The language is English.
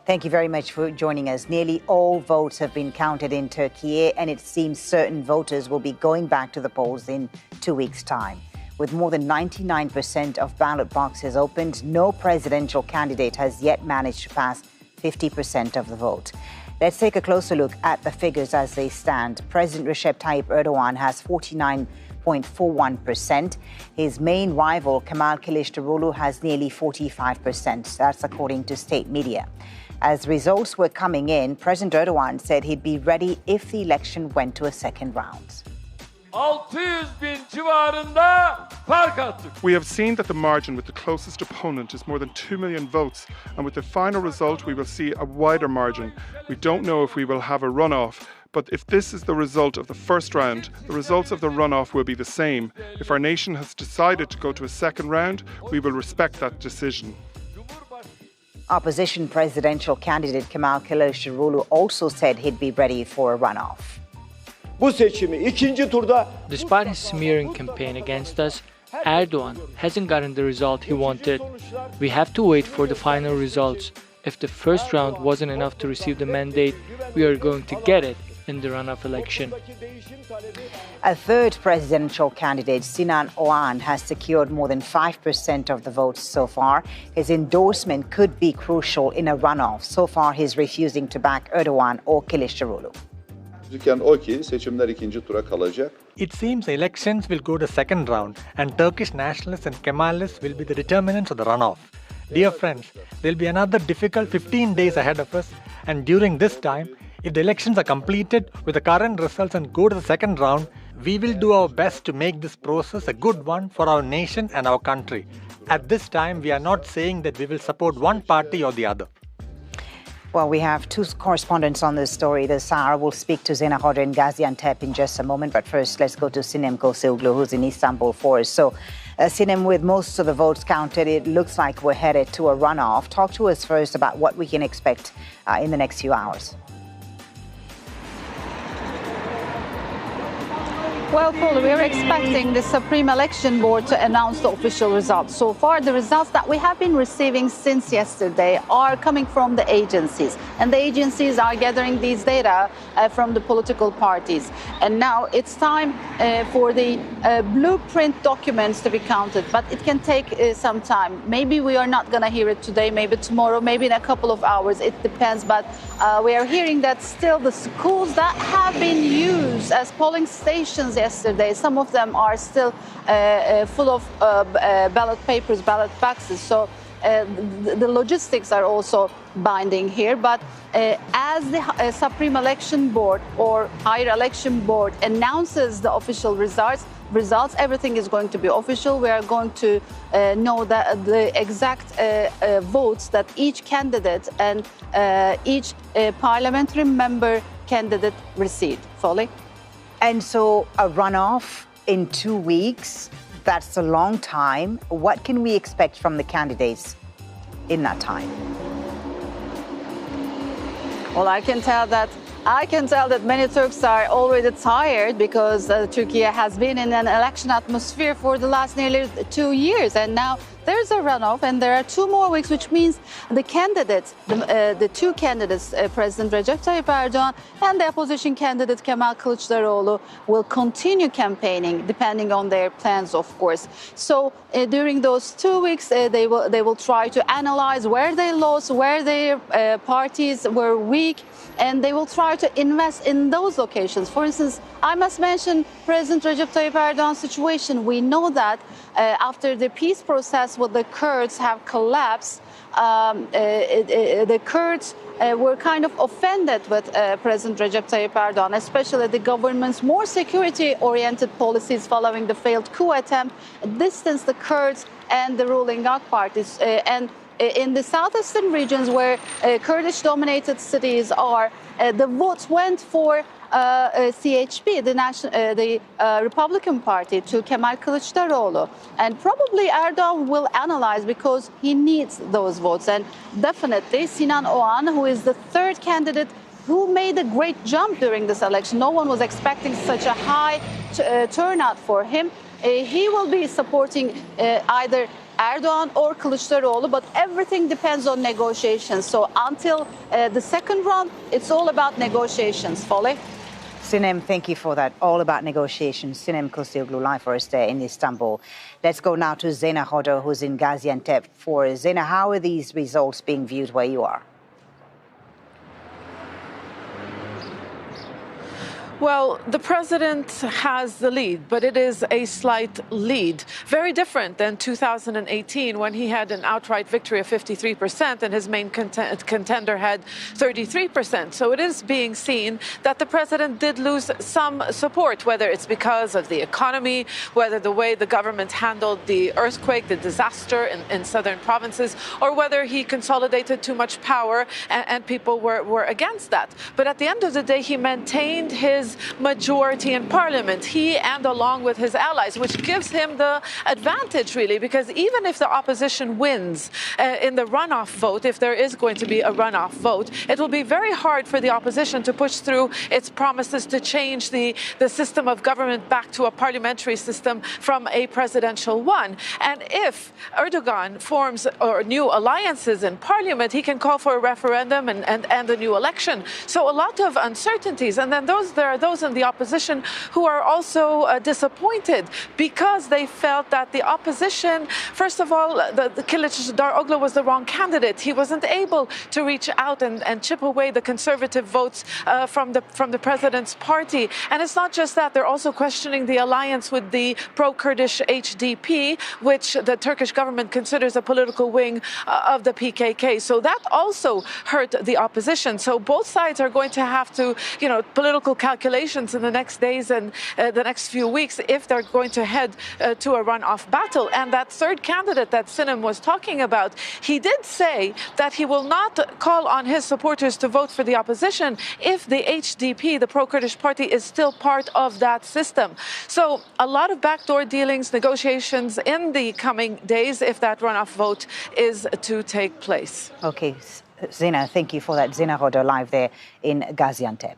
Thank you very much for joining us. Nearly all votes have been counted in Turkey, and it seems certain voters will be going back to the polls in 2 weeks' time. With more than 99% of ballot boxes opened, no presidential candidate has yet managed to pass 50% of the vote. Let's take a closer look at the figures as they stand. President Recep Tayyip Erdogan has 49.41%. His main rival, Kemal Kılıçdaroğlu, has nearly 45%. That's according to state media. As results were coming in, President Erdogan said he'd be ready if the election went to a second round. 600.000 civarında fark attık. We have seen that the margin with the closest opponent is more than 2 million votes, and with the final result we will see a wider margin. We don't know if we will have a runoff, but if this is the result of the first round, the results of the runoff will be the same. If our nation has decided to go to a second round, we will respect that decision. Opposition presidential candidate Kemal Kılıçdaroğlu also said he'd be ready for a runoff. Bu seçimi ikinci turda Despite his smearing campaign against us, Erdogan hasn't gotten the result he wanted. We have to wait for the final results. If the first round wasn't enough to receive the mandate, we are going to get it in the runoff election. A third presidential candidate, Sinan Oğan, has secured more than 5% of the votes so far. His endorsement could be crucial in a runoff. So far, he's refusing to back Erdogan or Kılıçdaroğlu. O ki seçimler ikinci tura kalacak. It seems elections will go to second round and Turkish nationalists and Kemalists will be the determinants of the runoff. Dear friends, there will be another difficult 15 days ahead of us, and during this time, if the elections are completed with the current results and go to the second round, we will do our best to make this process a good one for our nation and our country. At this time, we are not saying that we will support one party or the other. Well, we have two correspondents on this story. The Sahara will speak to Zena Hodre in Gaziantep in just a moment. But first, let's go to Sinem Kosoglu, who's in Istanbul for us. So, Sinem, with most of the votes counted, it looks like we're headed to a runoff. Talk to us first about what we can expect in the next few hours. Well, Paul, we're expecting the Supreme Election Board to announce the official results. So far, the results that we have been receiving since yesterday are coming from the agencies. And the agencies are gathering these data from the political parties. And now it's time for the blueprint documents to be counted. But it can take some time. Maybe we are not going to hear it today, maybe tomorrow, maybe in a couple of hours. It depends. But we are hearing that still the schools that have been used as polling stations yesterday, some of them are still full of ballot papers, ballot boxes. So the logistics are also binding here. But as the Supreme Election Board or Higher Election Board announces the official results, everything is going to be official. We are going to know that the exact votes that each candidate and each parliamentary member candidate received. Foley? And so a runoff in 2 weeks, that's a long time. What can we expect from the candidates in that time? Well, I can tell that many Turks are already tired because Turkey has been in an election atmosphere for the last nearly 2 years, and now there's a runoff, and there are 2 more weeks, which means the candidates, the two candidates, President Recep Tayyip Erdogan and the opposition candidate Kemal Kılıçdaroğlu, will continue campaigning, depending on their plans, of course. So during those 2 weeks, they will try to analyze where they lost, where their parties were weak, and they will try to invest in those locations. For instance, I must mention President Recep Tayyip Erdogan's situation. We know that after the peace process with the Kurds have collapsed, the Kurds were kind of offended with President Recep Tayyip Erdogan, especially the government's more security-oriented policies following the failed coup attempt, distanced the Kurds and the ruling AK parties. And in the southeastern regions where Kurdish-dominated cities are, the votes went for CHP, the Republican Party, to Kemal Kılıçdaroğlu. And probably Erdogan will analyze because he needs those votes. And definitely Sinan Oğan, who is the third candidate who made a great jump during this election. No one was expecting such a high turnout for him. He will be supporting either Erdogan or Kılıçdaroğlu, but everything depends on negotiations. So until the second round, it's all about negotiations. Foley? Sinem, thank you for that. All about negotiations. Sinem Koscioglu live for us there in Istanbul. Let's go now to Zena Hodo, who's in Gaziantep. For Zena, how are these results being viewed where you are? Well, the president has the lead, but it is a slight lead. Very different than 2018 when he had an outright victory of 53% and his main contender had 33%. So it is being seen that the president did lose some support, whether it's because of the economy, whether the way the government handled the earthquake, the disaster in southern provinces, or whether he consolidated too much power and people were against that. But at the end of the day, he maintained his majority in parliament, he and along with his allies, which gives him the advantage, really, because even if the opposition wins in the runoff vote, if there is going to be a runoff vote, it will be very hard for the opposition to push through its promises to change the system of government back to a parliamentary system from a presidential one. And if Erdogan forms new alliances in parliament, he can call for a referendum and a new election. So a lot of uncertainties. And then there are those in the opposition who are also disappointed because they felt that the opposition, first of all, the Kılıçdaroğlu was the wrong candidate. He wasn't able to reach out and chip away the conservative votes from the president's party. And it's not just that, they're also questioning the alliance with the pro-Kurdish HDP, which the Turkish government considers a political wing of the PKK. So that also hurt the opposition. So both sides are going to have to, political calculations in the next days and the next few weeks if they're going to head to a runoff battle. And that third candidate that Sinem was talking about, he did say that he will not call on his supporters to vote for the opposition if the HDP, the pro-Kurdish party, is still part of that system. So a lot of backdoor dealings, negotiations in the coming days if that runoff vote is to take place. Okay, Zena, thank you for that. Zena Hodo live there in Gaziantep.